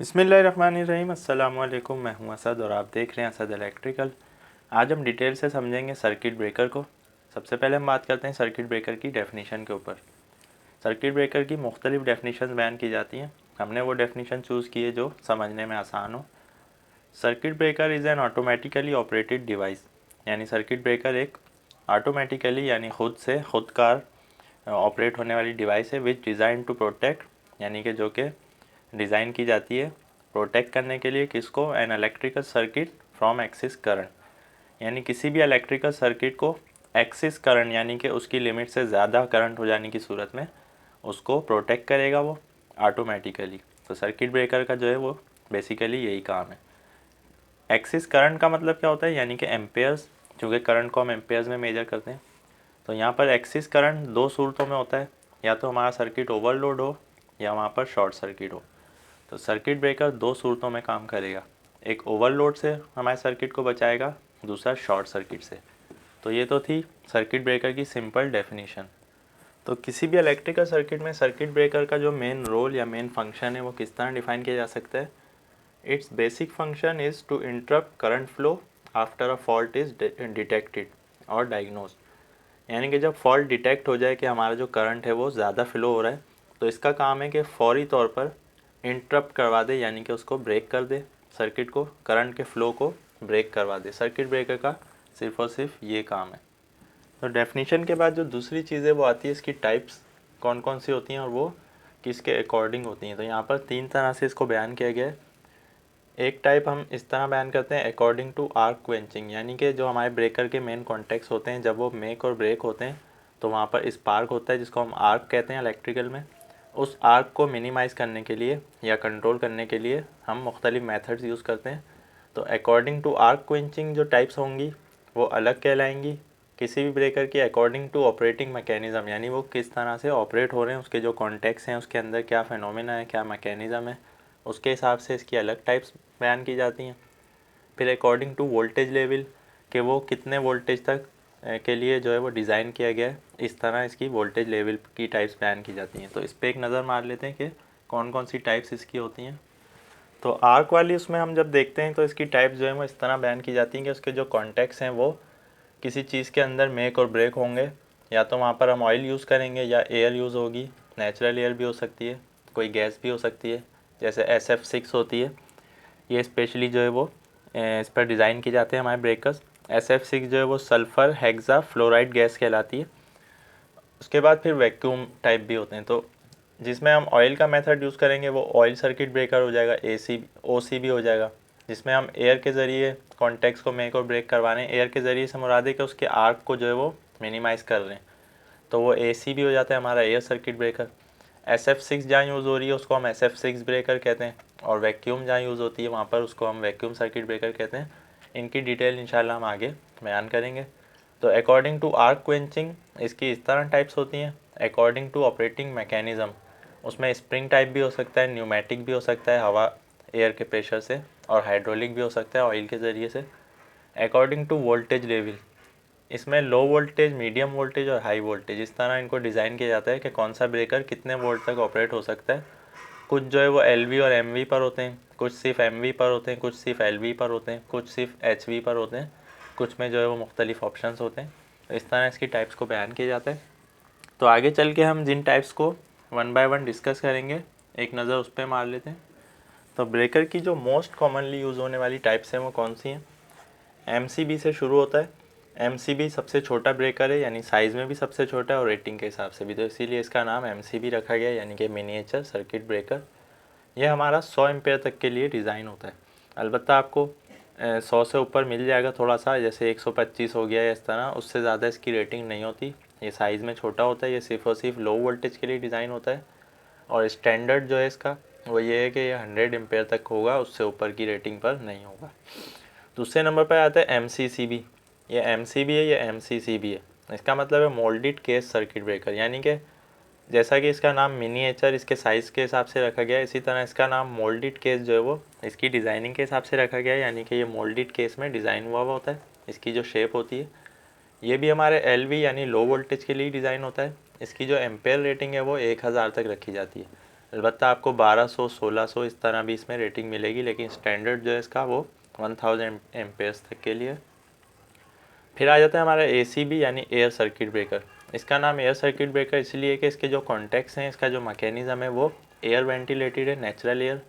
बिस्मिल्लाहिर्रहमानिर्रहीम। अस्सलाम वालेकुम। मैं हूं असद और आप देख रहे हैं असद इलेक्ट्रिकल। आज हम डिटेल से समझेंगे सर्किट ब्रेकर को। सबसे पहले हम बात करते हैं सर्किट ब्रेकर की डेफिनेशन के ऊपर। सर्किट ब्रेकर की मुख्तलिफ डेफिनेशन बयान की जाती हैं। हमने वो डेफिनेशन चूज़ की है जो समझने में आसान हो। Circuit breaker is an automatically operated device, यानी सर्किट ब्रेकर एक ऑटोमेटिकली यानी खुद कार ऑपरेट होने वाली डिवाइस है विच डिज़ाइन टू प्रोटेक्ट, यानी कि जो कि डिज़ाइन की जाती है प्रोटेक्ट करने के लिए किसको, an electrical circuit from axis current, यानी किसी भी इलेक्ट्रिकल सर्किट को एक्सिस करंट यानी कि उसकी लिमिट से ज़्यादा करंट हो जाने की सूरत में उसको प्रोटेक्ट करेगा वो ऑटोमेटिकली। तो सर्किट ब्रेकर का जो है वो बेसिकली यही काम है। एक्सिस करंट का मतलब क्या होता है, यानी कि एम्पेयर्स, क्योंकि करंट को हम एम्पेयर्स में मेजर करते हैं। तो यहाँ पर एक्सिस करंट दो सूरतों में होता है, या तो हमारा सर्किट ओवरलोड हो या वहाँ पर शॉर्ट सर्किट हो। तो सर्किट ब्रेकर दो सूरतों में काम करेगा, एक ओवरलोड से हमारे सर्किट को बचाएगा, दूसरा शॉर्ट सर्किट से। तो ये तो थी सर्किट ब्रेकर की सिंपल डेफिनेशन। तो किसी भी इलेक्ट्रिकल सर्किट में सर्किट ब्रेकर का जो मेन रोल या मेन फंक्शन है वो किस तरह डिफाइन किया जा सकता है। It's basic function is to interrupt current flow after a fault is detected और डायग्नोस्ड, यानी कि जब फॉल्ट डिटेक्ट हो जाए कि हमारा जो करंट है वो ज़्यादा फ्लो हो रहा है, तो इसका काम है कि फौरी तौर पर इंटरप्ट करवा दे, यानी कि उसको ब्रेक कर दे, सर्किट को, करंट के फ़्लो को ब्रेक करवा दे। सर्किट ब्रेकर का सिर्फ और सिर्फ ये काम है। तो डेफिनेशन के बाद जो दूसरी चीज़ है वो आती है इसकी टाइप्स कौन कौन सी होती हैं और वो किसके अकॉर्डिंग होती हैं। तो यहाँ पर तीन तरह से इसको बयान किया गया है। एक टाइप हम इस तरह बयान करते हैं अकॉर्डिंग टू आर्क क्वेंचिंग, यानी कि जो हमारे ब्रेकर के मेन कॉन्टेक्ट्स होते हैं जब वो मेक और ब्रेक होते हैं तो वहाँ पर स्पार्क होता है जिसको हम आर्क कहते हैं इलेक्ट्रिकल में। उस आर्क को मिनिमाइज़ करने के लिए या कंट्रोल करने के लिए हम मुख्तलिफ मेथड्स यूज़ करते हैं। तो अकॉर्डिंग टू आर्क क्वेंचिंग जो टाइप्स होंगी वो अलग कहलाएंगी किसी भी ब्रेकर की अकॉर्डिंग टू ऑपरेटिंग मैकेनिज़्म, यानी वो किस तरह से ऑपरेट हो रहे हैं, उसके जो कॉन्टेक्ट्स हैं, उसके अंदर क्या फिनोमेना है, क्या मैकेनिज़्म है, उसके हिसाब से इसकी अलग टाइप्स बयान की जाती हैं। फिर अकॉर्डिंग टू वोल्टेज लेवल कि वो कितने वोल्टेज तक के लिए जो है वो डिज़ाइन किया गया है, इस तरह इसकी वोल्टेज लेवल की टाइप्स बयान की जाती हैं। तो इस पर एक नज़र मार लेते हैं कि कौन कौन सी टाइप्स इसकी होती हैं। तो आर्क वाली उसमें हम जब देखते हैं तो इसकी टाइप्स जो है वो इस तरह बयान की जाती हैं कि उसके जो कॉन्टेक्ट्स हैं वो किसी चीज़ के अंदर मेक और ब्रेक होंगे, या तो वहाँ पर हम ऑयल यूज़ करेंगे या एयर यूज़ होगी, नेचुरल एयर भी हो सकती है, कोई गैस भी हो सकती है, जैसे SF6 होती है। ये स्पेशली जो है वो इस पर डिज़ाइन किए जाते हैं हमारे ब्रेकर्स। SF6 जो है वो सल्फ़र हेक्सा फ्लोराइड गैस कहलाती है। उसके बाद फिर वैक्यूम टाइप भी होते हैं। तो जिसमें हम ऑयल का मेथड यूज़ करेंगे वो ऑयल सर्किट ब्रेकर हो जाएगा, OC भी हो जाएगा। जिसमें हम एयर के ज़रिए कॉन्टेक्ट्स को मेक और ब्रेक करवा रहे हैं, एयर के ज़रिए से मुराद है कि उसके आर्क को जो है वो मिनिमाइज़ कर रहे हैं, तो वो AC भी हो जाता है हमारा एयर सर्किट ब्रेकर। SF6 जहाँ यूज़ हो रही है उसको हम SF6 ब्रेकर कहते हैं, और वैक्यूम जहाँ यूज़ होती है वहाँ पर उसको हम वैक्यूम सर्किट ब्रेकर कहते हैं। इनकी डिटेल इंशाल्लाह हम आगे बयान करेंगे। तो अकॉर्डिंग टू आर्क क्वेंचिंग इसकी इस तरह टाइप्स होती हैं। अकॉर्डिंग टू ऑपरेटिंग मैकेनिज़्म उसमें स्प्रिंग टाइप भी हो सकता है, न्यूमेटिक भी हो सकता है हवा एयर के प्रेशर से, और हाइड्रोलिक भी हो सकता है ऑयल के ज़रिए से। अकॉर्डिंग टू वोल्टेज लेवल इसमें लो वोल्टेज, मीडियम वोल्टेज और हाई वोल्टेज इस तरह इनको डिज़ाइन किया जाता है कि कौन सा ब्रेकर कितने वोल्ट तक ऑपरेट हो सकता है। कुछ जो है वो LV और MV पर होते हैं, कुछ सिर्फ MV पर होते हैं, कुछ सिर्फ LV पर होते हैं, कुछ सिर्फ HV पर होते हैं, कुछ में जो है वो मुख्तलिफ ऑप्शंस होते हैं। तो इस तरह इसकी टाइप्स को बयान किया जाता है। तो आगे चल के हम जिन टाइप्स को वन बाय वन डिस्कस करेंगे एक नज़र उस पर मार लेते हैं। तो ब्रेकर की जो मोस्ट कॉमनली यूज़ होने वाली टाइप्स हैं वो कौन सी हैं। MCB से शुरू होता है। MCB सबसे छोटा ब्रेकर है, यानी साइज़ में भी सबसे छोटा है और रेटिंग के हिसाब से भी, तो इसीलिए इसका नाम MCB रखा गया, यानी कि मिनिएचर सर्किट ब्रेकर। यह हमारा 100 एम्पेयर तक के लिए डिज़ाइन होता है। अलबत्ता आपको 100 से ऊपर मिल जाएगा थोड़ा सा, जैसे 125 हो गया या इस तरह, उससे ज़्यादा इसकी रेटिंग नहीं होती। ये साइज़ में छोटा होता है, ये सिर्फ और सिर्फ लो वोल्टेज के लिए डिज़ाइन होता है। और स्टैंडर्ड जो है इसका वो ये है कि ये 100 एम्पेयर तक होगा, उससे ऊपर की रेटिंग पर नहीं होगा। दूसरे नंबर पर आता है MCCB। ये MCB है, ये MCCB है। इसका मतलब है मोल्डेड केस सर्किट ब्रेकर, यानी कि जैसा कि इसका नाम मिनिएचर इसके साइज़ के हिसाब से रखा गया है, इसी तरह इसका नाम मोल्डेड केस जो है वो इसकी डिज़ाइनिंग के हिसाब से रखा गया है, यानी कि ये मोल्डेड केस में डिज़ाइन हुआ होता है। इसकी जो शेप होती है ये भी हमारे LV यानी लो वोल्टेज के लिए डिज़ाइन होता है। इसकी जो एम्पेयर रेटिंग है वो 1000 तक रखी जाती है। अलबत्ता आपको 1200 1600 इस तरह भी इसमें रेटिंग मिलेगी, लेकिन स्टैंडर्ड जो है इसका वो 1000 एम्पेयर्स तक के लिए। फिर आ जाता है हमारा ACB यानी एयर सर्किट ब्रेकर। इसका नाम एयर सर्किट ब्रेकर इसलिए कि इसके जो कॉन्टैक्ट्स हैं, इसका जो मैकेनिज़्म है वो एयर वेंटिलेटेड है, नेचुरल एयर,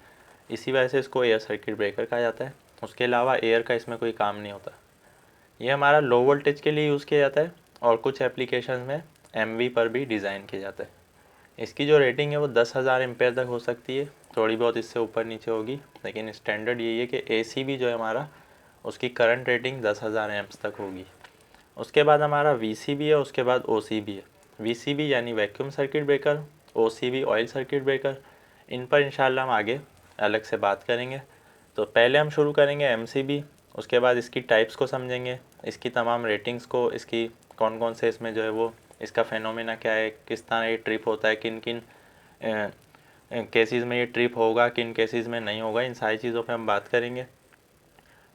इसी वजह से इसको एयर सर्किट ब्रेकर कहा जाता है। उसके अलावा एयर का इसमें कोई काम नहीं होता। ये हमारा लो वोल्टेज के लिए यूज़ किया जाता है और कुछ एप्लीकेशन में MV पर भी डिज़ाइन किया जाता है। इसकी जो रेटिंग है वो 10,000 एम्पेयर तक हो सकती है, थोड़ी बहुत इससे ऊपर नीचे होगी, लेकिन स्टैंडर्ड यही है कि ACB जो है हमारा, उसकी करंट रेटिंग 10,000 एम्प्स तक होगी। उसके बाद हमारा VCB है, उसके बाद OCB है। VCB यानी vacuum circuit breaker, OCB oil circuit breaker. इन पर इंशाल्लाह हम आगे अलग से बात करेंगे। तो पहले हम शुरू करेंगे MCB, उसके बाद इसकी टाइप्स को समझेंगे, इसकी तमाम रेटिंग्स को, इसकी कौन कौन से इसमें जो है वो इसका फेनोमेना क्या है, किस तरह ये ट्रिप होता है, किन किन केसेस में ये ट्रिप होगा, किन केसेस में नहीं होगा, इन सारी चीज़ों पे हम बात करेंगे।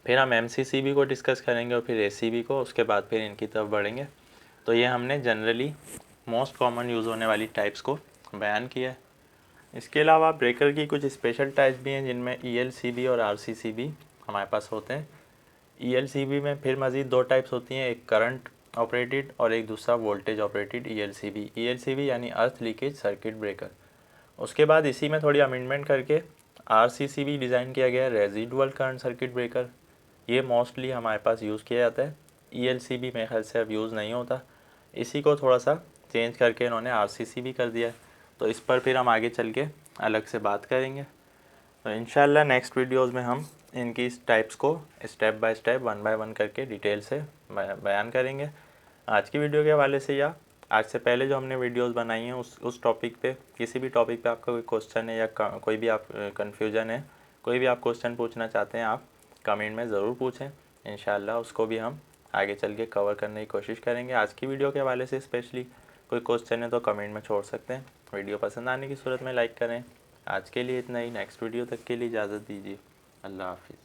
फिर हम MCCB को डिस्कस करेंगे और फिर ACB को, उसके बाद फिर इनकी तरफ बढ़ेंगे। तो ये हमने जनरली मोस्ट कॉमन यूज़ होने वाली टाइप्स को बयान किया है। इसके अलावा ब्रेकर की कुछ स्पेशल टाइप्स भी हैं जिनमें ELCB और RCCB हमारे पास होते हैं। ELCB में फिर मज़ीद दो टाइप्स होती हैं, एक करंट ऑपरेटेड और एक दूसरा वोल्टेज ऑपरेटेड ELCB यानी अर्थ लीकेज सर्किट ब्रेकर। उसके बाद इसी में थोड़ी अमेंडमेंट करके RCCB डिज़ाइन किया गया है, रेजिडुअल करंट सर्किट ब्रेकर। ये मोस्टली हमारे पास यूज़ किया जाता है। ELCB मेरे ख्याल से अब यूज़ नहीं होता, इसी को थोड़ा सा चेंज करके इन्होंने RCCB कर दिया है। तो इस पर फिर हम आगे चल के अलग से बात करेंगे। तो इंशाल्लाह नेक्स्ट वीडियोज़ में हम इनकी इस टाइप्स को स्टेप बाय स्टेप 1 बाय 1 करके डिटेल से बयान करेंगे। आज की वीडियो के हवाले से या आज से पहले जो हमने वीडियोस बनाई हैं उस टॉपिक पे, किसी भी टॉपिक पे आपका कोई क्वेश्चन है या कोई भी आप कन्फ्यूजन है, कोई भी आप क्वेश्चन पूछना चाहते हैं, आप कमेंट में ज़रूर पूछें। इंशाल्लाह उसको भी हम आगे चल के कवर करने की कोशिश करेंगे। आज की वीडियो के हवाले से स्पेशली कोई क्वेश्चन है तो कमेंट में छोड़ सकते हैं। वीडियो पसंद आने की सूरत में लाइक करें। आज के लिए इतना ही, नेक्स्ट वीडियो तक के लिए इजाज़त दीजिए। अल्लाह हाफिज़।